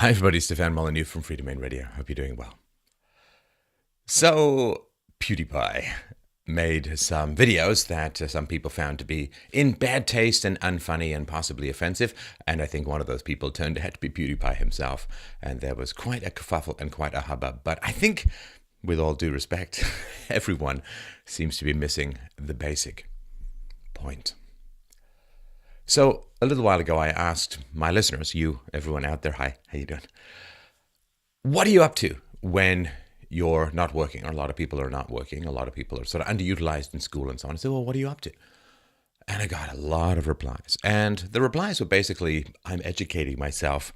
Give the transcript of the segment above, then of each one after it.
Hi everybody, Stefan Molyneux from Free Domain Radio. Hope you're doing well. So, PewDiePie made some videos that some people found to be in bad taste and unfunny and possibly offensive. And I think one of those people turned out to be PewDiePie himself. And there was quite a kerfuffle and quite a hubbub. But I think, with all due respect, everyone seems to be missing the basic point. So a little while ago, I asked my listeners, you, everyone out there, hi, how you doing? What are you up to when you're not working? Or a lot of people are not working. A lot of people are sort of underutilized in school and so on. I said, well, what are you up to? And I got a lot of replies. And the replies were basically, I'm educating myself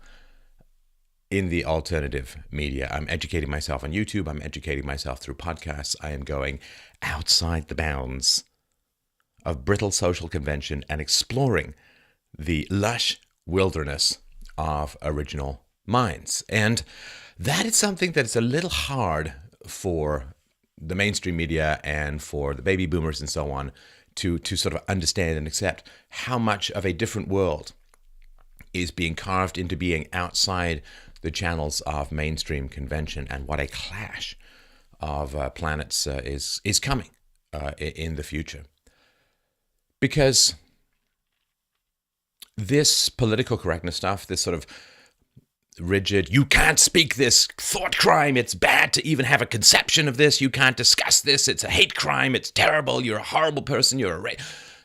in the alternative media. I'm educating myself on YouTube. I'm educating myself through podcasts. I am going outside the bounds of brittle social convention and exploring the lush wilderness of original minds. And that is something that is a little hard for the mainstream media and for the baby boomers and so on to sort of understand and accept how much of a different world is being carved into being outside the channels of mainstream convention, and what a clash of planets is coming in the future. Because this political correctness stuff, this sort of rigid, you can't speak this thought crime, it's bad to even have a conception of this, you can't discuss this, it's a hate crime, it's terrible, you're a horrible person,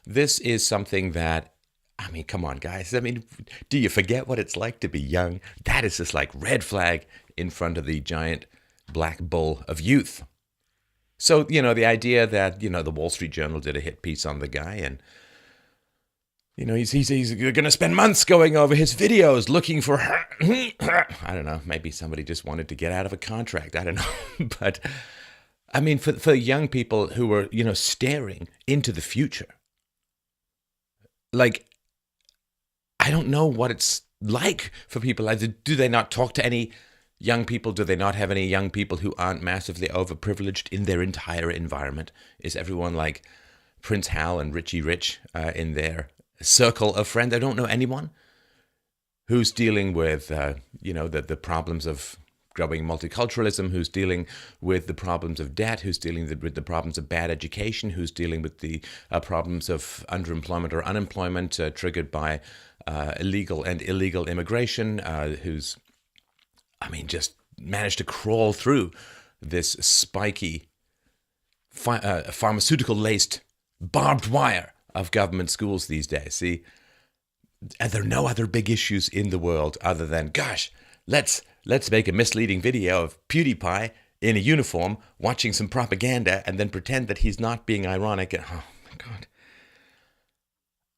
this is something that, I mean, come on, guys. I mean, do you forget what it's like to be young? That is just like red flag in front of the giant black bull of youth. So, the idea that, the Wall Street Journal did a hit piece on the guy and, he's going to spend months going over his videos looking for her. I don't know. Maybe somebody just wanted to get out of a contract. I don't know. But, I mean, for young people who were, staring into the future, like, I don't know what it's like for people. Do they not talk to any young people? Do they not have any young people who aren't massively overprivileged in their entire environment? Is everyone like Prince Hal and Richie Rich in their circle of friends? I don't know anyone who's dealing with, the problems of growing multiculturalism, who's dealing with the problems of debt, who's dealing with the problems of bad education, who's dealing with the problems of underemployment or unemployment triggered by illegal and illegal immigration, who's just managed to crawl through this spiky, pharmaceutical-laced barbed wire of government schools these days. See, are there no other big issues in the world other than, gosh, let's make a misleading video of PewDiePie in a uniform watching some propaganda and then pretend that he's not being ironic. And, oh, my God.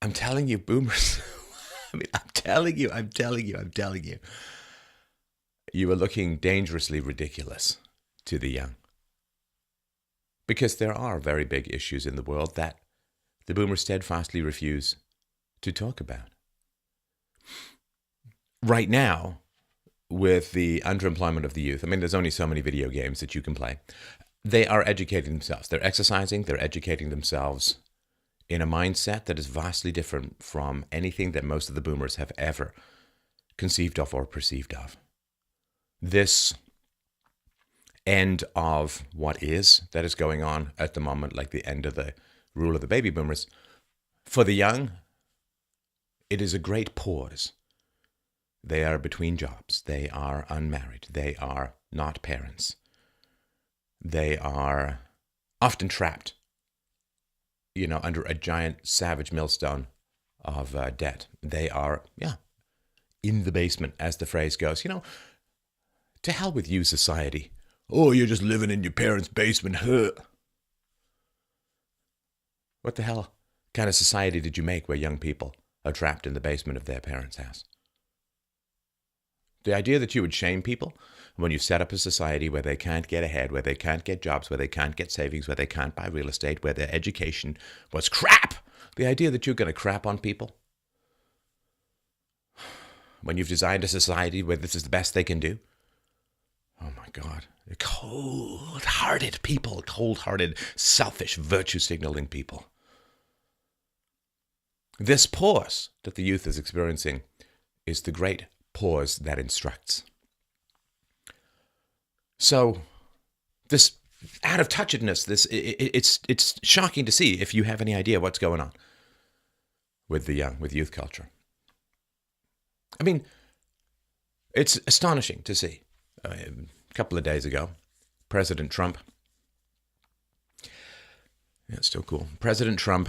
I'm telling you, boomers. I'm telling you. You are looking dangerously ridiculous to the young. Because there are very big issues in the world that the boomers steadfastly refuse to talk about. Right now, with the underemployment of the youth, there's only so many video games that you can play. They are educating themselves. They're exercising. They're educating themselves in a mindset that is vastly different from anything that most of the boomers have ever conceived of or perceived of. This end of what is that is going on at the moment, like the end of the rule of the baby boomers, for the young, it is a great pause. They are between jobs. They are unmarried. They are not parents. They are often trapped, under a giant savage millstone of debt. They are, in the basement, as the phrase goes. To hell with you, society. Oh, you're just living in your parents' basement. Huh. What the hell kind of society did you make where young people are trapped in the basement of their parents' house? The idea that you would shame people when you set up a society where they can't get ahead, where they can't get jobs, where they can't get savings, where they can't buy real estate, where their education was crap. The idea that you're going to crap on people when you've designed a society where this is the best they can do. Oh my God. Cold-hearted people, cold-hearted, selfish, virtue-signaling people. This pause that the youth is experiencing is the great pause that instructs. So this out of touchedness, it's shocking to see if you have any idea what's going on with the young, with youth culture. I mean, it's astonishing to see. A couple of days ago, President Trump, yeah, it's still cool. President Trump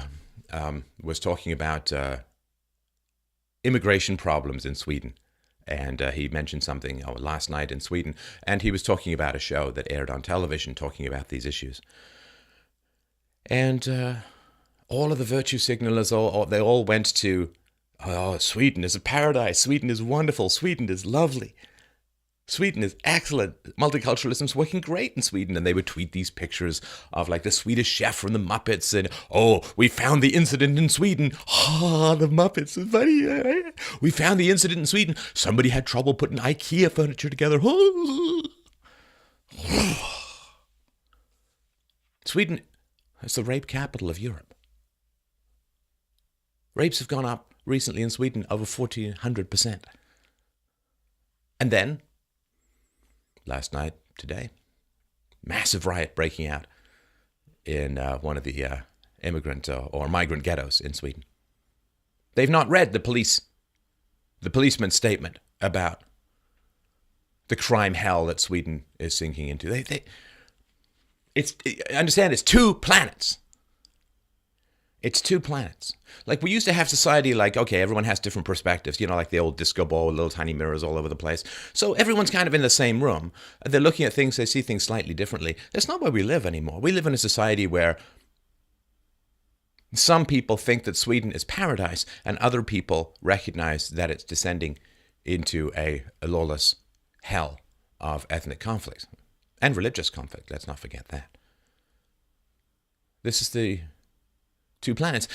was talking about immigration problems in Sweden. And he mentioned something last night in Sweden, and he was talking about a show that aired on television talking about these issues. And all of the virtue signalers, they all went to, oh, Sweden is a paradise. Sweden is wonderful. Sweden is lovely. Sweden is excellent. Multiculturalism's working great in Sweden. And they would tweet these pictures of like the Swedish chef from the Muppets. And, oh, we found the incident in Sweden. Ah, the Muppets is funny. We found the incident in Sweden. Somebody had trouble putting IKEA furniture together. Sweden is the rape capital of Europe. Rapes have gone up recently in Sweden over 1,400%. And then, last night, today, massive riot breaking out in one of the immigrant or migrant ghettos in Sweden. They've not read the policeman's statement about the crime hell that Sweden is sinking into. Understand, it's two planets. It's two planets. Like, we used to have society like, okay, everyone has different perspectives, like the old disco ball, little tiny mirrors all over the place. So everyone's kind of in the same room. They're looking at things, they see things slightly differently. That's not where we live anymore. We live in a society where some people think that Sweden is paradise, and other people recognize that it's descending into a lawless hell of ethnic conflict and religious conflict. Let's not forget that. This is the two planets.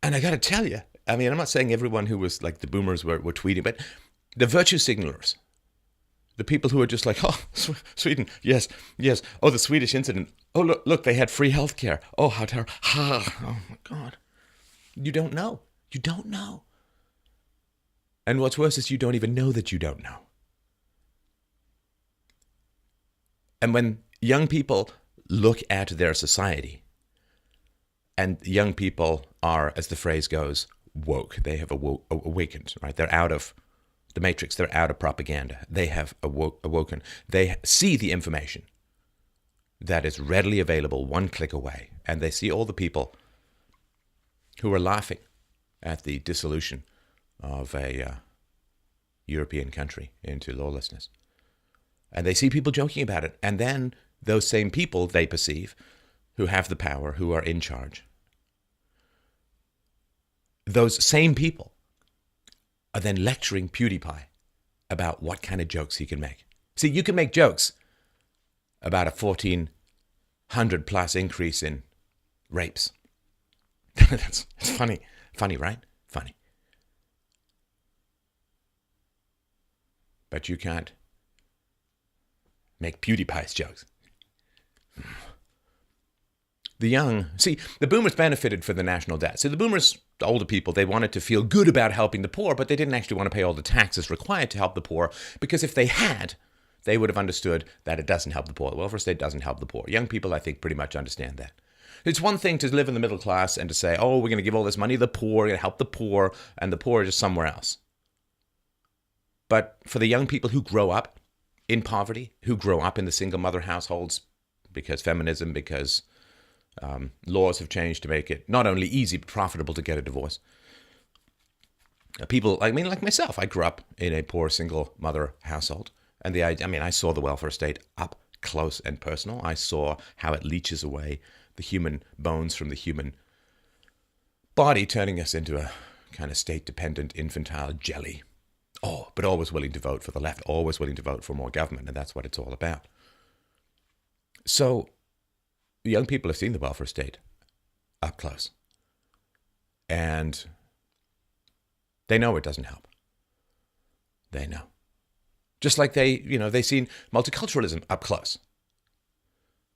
And I got to tell you, I mean, I'm not saying everyone who was like the boomers were tweeting, but the virtue signalers, the people who are just like, oh, Sweden, yes. Oh, the Swedish incident. Oh, look, they had free healthcare. Oh, how terrible. Oh, my God. You don't know. You don't know. And what's worse is you don't even know that you don't know. And when young people look at their society, and young people are, as the phrase goes, woke. They have awakened, right? They're out of the matrix. They're out of propaganda. They have awoken. They see the information that is readily available one click away. And they see all the people who are laughing at the dissolution of a European country into lawlessness. And they see people joking about it. And then those same people they perceive who have the power, who are in charge, those same people are then lecturing PewDiePie about what kind of jokes he can make. See, you can make jokes about a 1,400 plus increase in rapes. It's funny. Funny, right? Funny. But you can't make PewDiePie's jokes. The boomers benefited from the national debt. So the boomers, the older people, they wanted to feel good about helping the poor, but they didn't actually want to pay all the taxes required to help the poor, because if they had, they would have understood that it doesn't help the poor. The welfare state doesn't help the poor. Young people, I think, pretty much understand that. It's one thing to live in the middle class and to say, oh, we're going to give all this money to the poor, we're going to help the poor, and the poor are just somewhere else. But for the young people who grow up in poverty, who grow up in the single mother households, because feminism, because laws have changed to make it not only easy but profitable to get a divorce. People, I mean, like myself, I grew up in a poor single mother household, and I saw the welfare state up close and personal. I saw how it leaches away the human bones from the human body, turning us into a kind of state-dependent infantile jelly. Oh, but always willing to vote for the left, always willing to vote for more government, and that's what it's all about. So the young people have seen the welfare state up close. And they know it doesn't help. They know. Just like they've seen multiculturalism up close.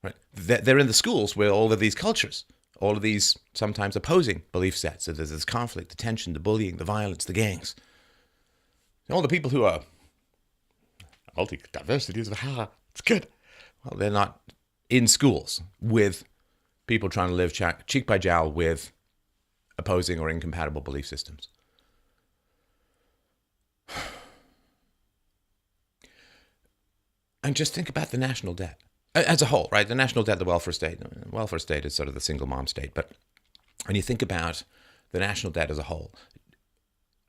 Right? They're in the schools where all of these cultures, all of these sometimes opposing belief sets, so there's this conflict, the tension, the bullying, the violence, the gangs. And all the people who are multi-diversity, it's good. Well, they're not in schools with people trying to live cheek by jowl with opposing or incompatible belief systems. And just think about the national debt as a whole, right? The national debt, the welfare state. The welfare state is sort of the single mom state. But when you think about the national debt as a whole,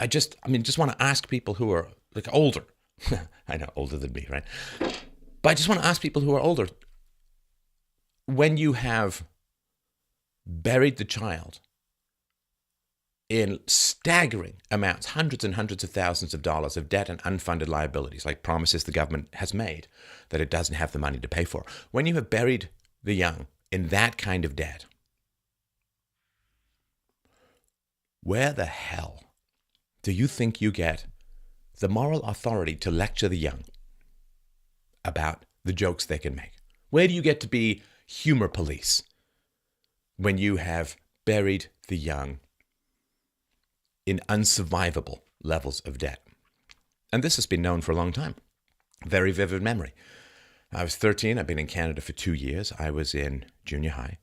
just want to ask people who are like older. I know, older than me, right? But I just want to ask people who are older, when you have buried the child in staggering amounts, hundreds and hundreds of thousands of dollars of debt and unfunded liabilities, like promises the government has made that it doesn't have the money to pay for. When you have buried the young in that kind of debt, where the hell do you think you get the moral authority to lecture the young about the jokes they can make? Where do you get to be humor police when you have buried the young in unsurvivable levels of debt? And this has been known for a long time. Very vivid memory. I was 13. I've been in Canada for 2 years. I was in junior high.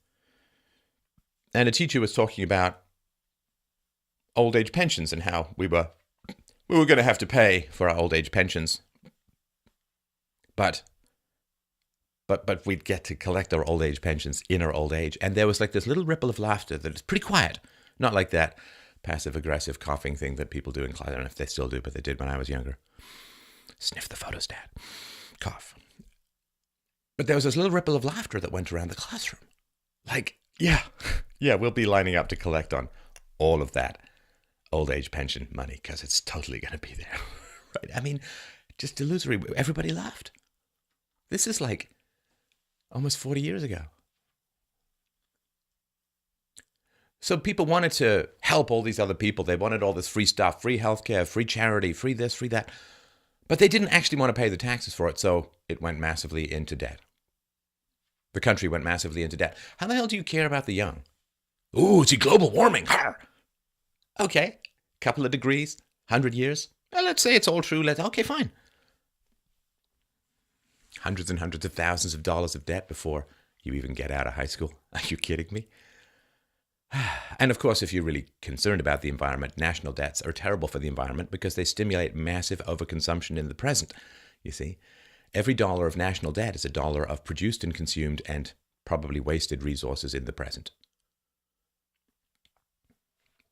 And a teacher was talking about old age pensions and how we were going to have to pay for our old age pensions. But we'd get to collect our old age pensions in our old age. And there was like this little ripple of laughter that is pretty quiet. Not like that passive-aggressive coughing thing that people do in class. I don't know if they still do, but they did when I was younger. Sniff the photostat. Cough. But there was this little ripple of laughter that went around the classroom. Like, yeah, we'll be lining up to collect on all of that old age pension money because it's totally going to be there. Right? I mean, just illusory. Everybody laughed. This is like almost 40 years ago. So people wanted to help all these other people. They wanted all this free stuff, free healthcare, free charity, free this, free that. But they didn't actually want to pay the taxes for it, so it went massively into debt. The country went massively into debt. How the hell do you care about the young? Ooh, it's global warming. Har! Okay, couple of degrees, 100 years. Well, let's say it's all true. Okay, fine. Hundreds and hundreds of thousands of dollars of debt before you even get out of high school. Are you kidding me? And of course, if you're really concerned about the environment, national debts are terrible for the environment because they stimulate massive overconsumption in the present. You see, every dollar of national debt is a dollar of produced and consumed and probably wasted resources in the present.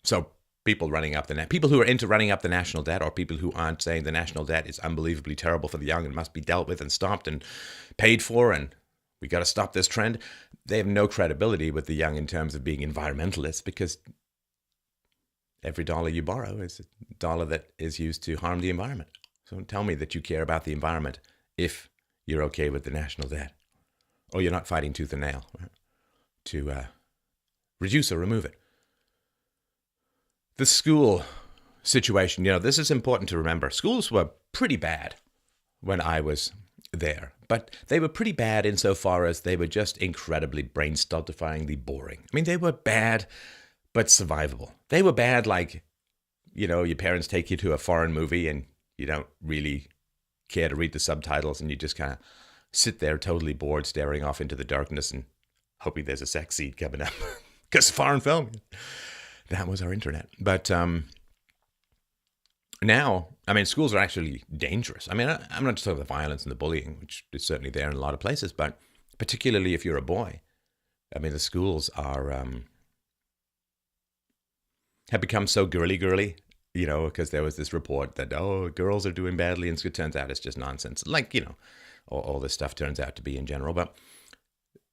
So people who are into running up the national debt, or people who aren't saying the national debt is unbelievably terrible for the young and must be dealt with and stopped and paid for, and we got to stop this trend, they have no credibility with the young in terms of being environmentalists, because every dollar you borrow is a dollar that is used to harm the environment. So don't tell me that you care about the environment if you're okay with the national debt, or you're not fighting tooth and nail to reduce or remove it. The school situation, this is important to remember. Schools were pretty bad when I was there, but they were pretty bad insofar as they were just incredibly brain-stultifyingly boring. I mean, they were bad, but survivable. They were bad like, your parents take you to a foreign movie and you don't really care to read the subtitles and you just kind of sit there totally bored, staring off into the darkness and hoping there's a sex scene coming up. Because foreign film. That was our internet. But now, schools are actually dangerous. I'm not just talking about the violence and the bullying, which is certainly there in a lot of places, but particularly if you're a boy, the schools have become so girly, because there was this report that, girls are doing badly, and it turns out it's just nonsense. Like, all this stuff turns out to be in general, but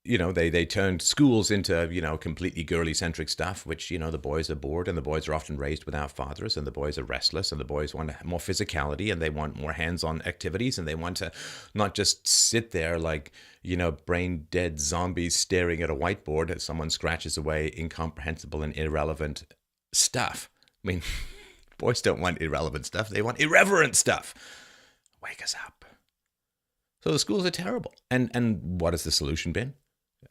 they turned schools into, completely girly-centric stuff, which, the boys are bored, and the boys are often raised without fathers, and the boys are restless, and the boys want more physicality, and they want more hands-on activities, and they want to not just sit there like, brain-dead zombies staring at a whiteboard as someone scratches away incomprehensible and irrelevant stuff. Boys don't want irrelevant stuff. They want irreverent stuff. Wake us up. So the schools are terrible. And what has the solution been?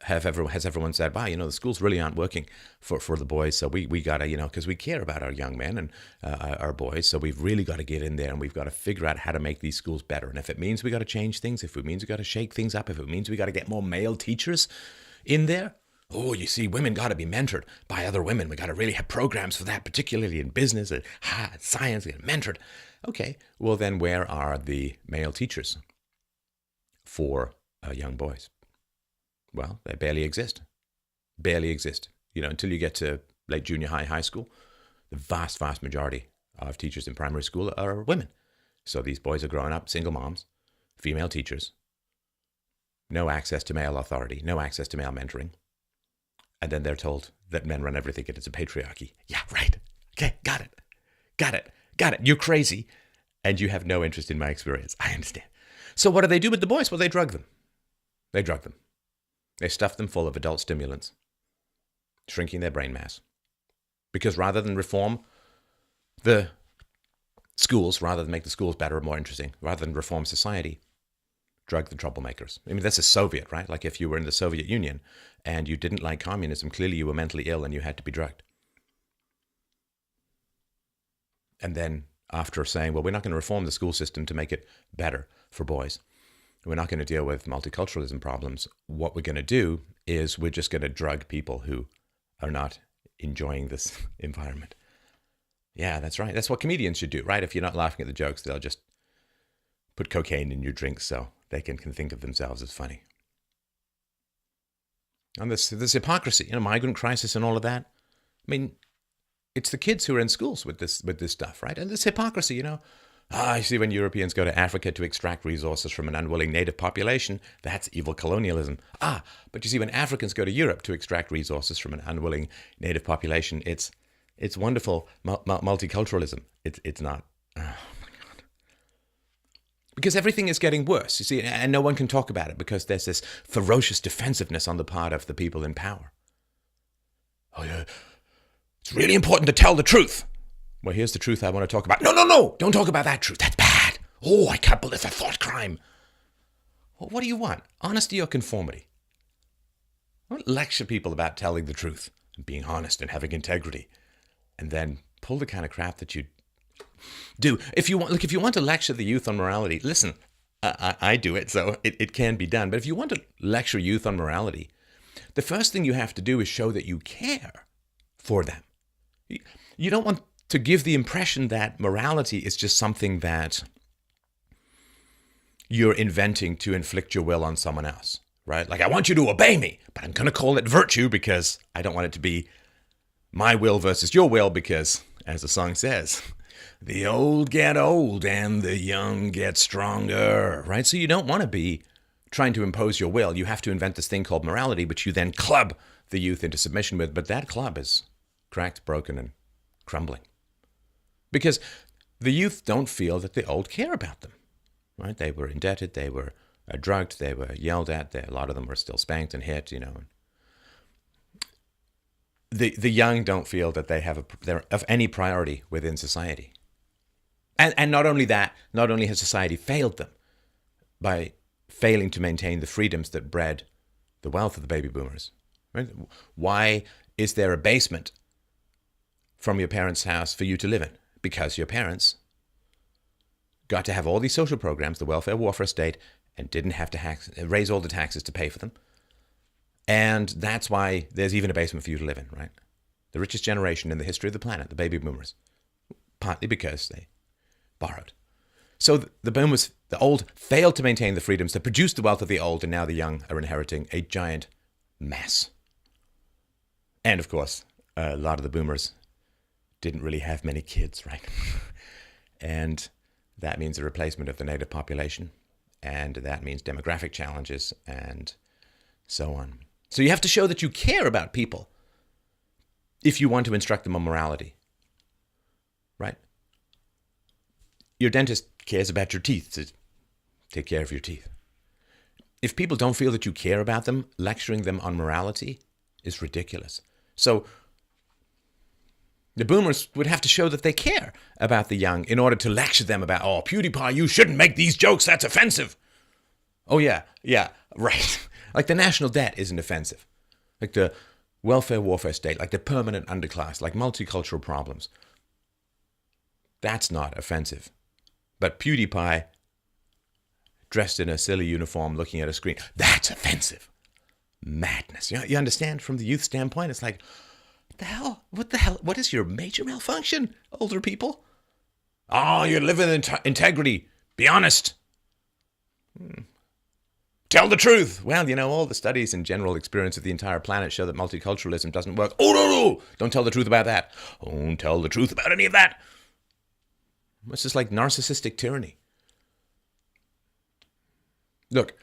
Has everyone said, wow, the schools really aren't working for the boys, so we got to, because we care about our young men and our boys, so we've really got to get in there and we've got to figure out how to make these schools better. And if it means we got to change things, if it means we got to shake things up, if it means we got to get more male teachers in there, oh, you see, women got to be mentored by other women. We got to really have programs for that, particularly in business and science, get mentored. Okay, well then where are the male teachers for young boys? Well, they barely exist. Barely exist. Until you get to late junior high school, the vast, vast majority of teachers in primary school are women. So these boys are growing up, single moms, female teachers, no access to male authority, no access to male mentoring. And then they're told that men run everything and it's a patriarchy. Yeah, right. Okay, got it. You're crazy. And you have no interest in my experience. I understand. So what do they do with the boys? Well, they drug them. They stuff them full of adult stimulants, shrinking their brain mass. Because rather than reform the schools, rather than make the schools better or more interesting, rather than reform society, drug the troublemakers. I mean, this is Soviet, right? Like if you were in the Soviet Union and you didn't like communism, clearly you were mentally ill and you had to be drugged. And then after saying, well, we're not going to reform the school system to make it better for boys, we're not going to deal with multiculturalism problems, what we're going to do is we're just going to drug people who are not enjoying this environment. Yeah, that's right. That's what comedians should do, right? If you're not laughing at the jokes, they'll just put cocaine in your drinks so they can think of themselves as funny. And this hypocrisy, migrant crisis and all of that. I mean, it's the kids who are in schools with this stuff, right? And this hypocrisy, you see when Europeans go to Africa to extract resources from an unwilling native population, that's evil colonialism. But you see when Africans go to Europe to extract resources from an unwilling native population, it's wonderful multiculturalism. It's not. Oh my God. Because everything is getting worse, you see, and no one can talk about it because there's this ferocious defensiveness on the part of the people in power. Oh yeah, it's really important to tell the truth. Well, here's the truth I want to talk about. No, don't talk about that truth. That's bad. Oh, I can't believe it's a thought crime. Well, what do you want? Honesty or conformity? I don't lecture people about telling the truth and being honest and having integrity and then pull the kind of crap that you do. If you want to lecture the youth on morality, listen, I do it, so it can be done. But if you want to lecture youth on morality, the first thing you have to do is show that you care for them. You don't want to give the impression that morality is just something that you're inventing to inflict your will on someone else, right? Like, I want you to obey me, but I'm going to call it virtue because I don't want it to be my will versus your will because, as the song says, the old get old and the young get stronger, right? So you don't want to be trying to impose your will. You have to invent this thing called morality, which you then club the youth into submission with, but that club is cracked, broken, and crumbling. Because the youth don't feel that the old care about them, right? They were indebted, they were drugged, they were yelled at, a lot of them were still spanked and hit, The young don't feel that they're of any priority within society. And not only that, not only has society failed them by failing to maintain the freedoms that bred the wealth of the baby boomers, right? Why is there a basement from your parents' house for you to live in? Because your parents got to have all these social programs, the welfare state, and didn't have to raise all the taxes to pay for them. And that's why there's even a basement for you to live in, right? The richest generation in the history of the planet, the baby boomers, partly because they borrowed. So the boomers, the old, failed to maintain the freedoms that produced the wealth of the old, and now the young are inheriting a giant mess. And of course, a lot of the boomers didn't really have many kids, right? And that means a replacement of the native population. And that means demographic challenges and so on. So you have to show that you care about people if you want to instruct them on morality, right? Your dentist cares about your teeth to take care of your teeth. If people don't feel that you care about them, lecturing them on morality is ridiculous. So the boomers would have to show that they care about the young in order to lecture them about, oh, PewDiePie, you shouldn't make these jokes, that's offensive. Oh, yeah, right. Like the national debt isn't offensive. Like the welfare warfare state, like the permanent underclass, like multicultural problems. That's not offensive. But PewDiePie, dressed in a silly uniform, looking at a screen, that's offensive. Madness. You understand from the youth standpoint? It's like, what the hell? What is your major malfunction, older people? Oh, you live in integrity. Be honest. Tell the truth. Well, all the studies and general experience of the entire planet show that multiculturalism doesn't work. Oh, no. Don't tell the truth about that. Don't tell the truth about any of that. It's just like narcissistic tyranny. Look,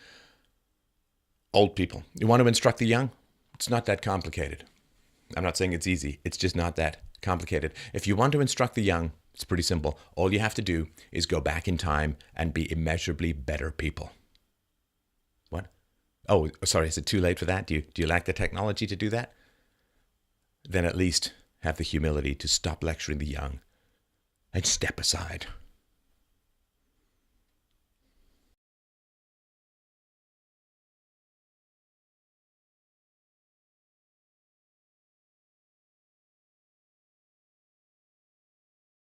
old people, you want to instruct the young? It's not that complicated. I'm not saying it's easy. It's just not that complicated. If you want to instruct the young, it's pretty simple. All you have to do is go back in time and be immeasurably better people. What? Oh, sorry, is it too late for that? Do you lack the technology to do that? Then at least have the humility to stop lecturing the young and step aside.